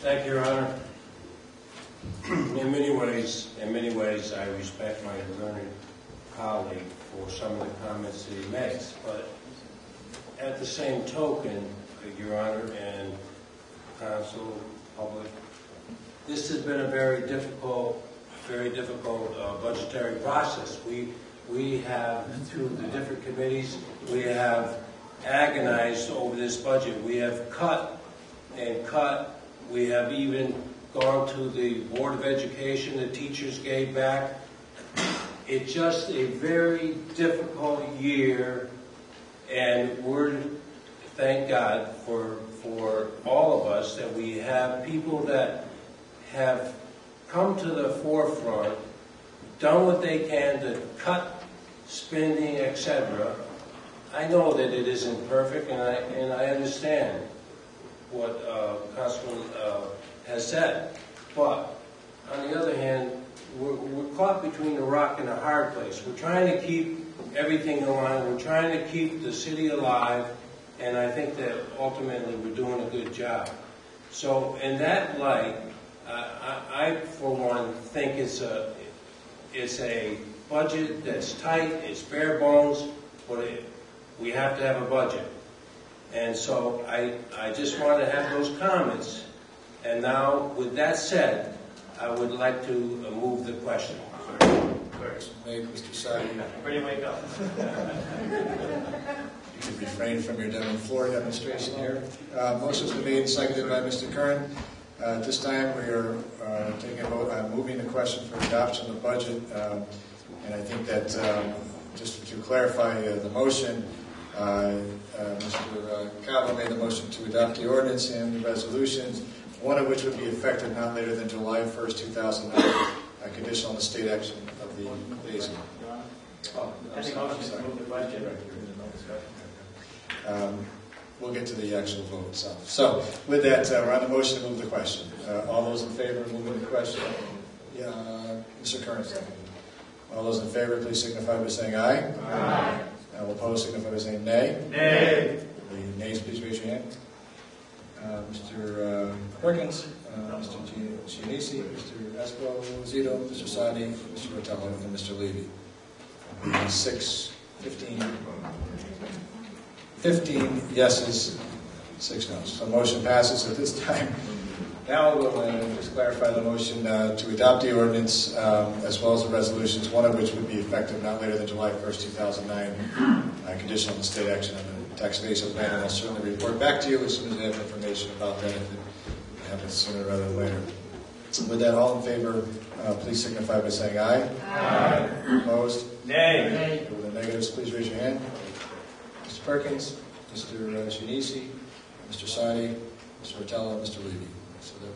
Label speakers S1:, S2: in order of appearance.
S1: Thank you, Your Honor. In many ways, I respect my learned colleague for some of the comments that he makes, but at the same token, Your Honor, and counsel, public, this has been a very difficult budgetary process. We have, through the different committees, we have agonized over this budget. We have cut and cut. We have even gone to the Board of Education. The teachers gave back. It's just a very difficult year, and we're, thank God for all of us, that we have people that have come to the forefront, done what they can to cut spending, etc. I know that it isn't perfect, and I understand what Councilman has said, but on the other hand, we're caught between a rock and a hard place. We're trying to keep everything going. We're trying to keep the city alive, and I think that ultimately we're doing a good job. So in that light, I for one think it's a budget that's tight, it's bare bones, but we have to have a budget. And so I just want to have those comments. And now, with that said, I would like to move the question.
S2: Mr. Sadi.
S3: Ready to wake up.
S2: You can refrain from your down floor demonstration here. Motion's been made and seconded by Mr. Kern. At this time, we are taking a vote on moving the question for adoption of the budget. And I think that, just to clarify the motion, Mr. Cabo made the motion to adopt the ordinance and the resolutions, one of which would be effective not later than July 1st, 2009, conditional on the state action of the liaison. We'll get to the actual vote itself. So, with that, we're on the motion to move the question. All those in favor of moving the question? Yeah, Mr. Kern. All those in favor, please signify by saying aye. Aye. All opposed, signify by saying nay.
S3: Nay.
S2: The nays, please raise your hand. Mr. Perkins, Mr. Giannisi, Mr. Esposito, Mr. Sadi, Mr. Rotello, and Mr. Levy. 15 yeses, 6 noes. So the motion passes at this time. Now we'll just clarify the motion to adopt the ordinance as well as the resolutions, one of which would be effective not later than July 1st, 2009, conditional on the state action on the tax base of land, and I'll certainly report back to you as soon as I have information about that, if it happens sooner rather than later. With that, all in favor, please signify by saying aye. Aye. Opposed?
S3: Nay.
S2: With the negatives, please raise your hand. Mr. Perkins, Mr. Giannisi, Mr. Sadi, Mr. Rotello, and Mr. Levy. So that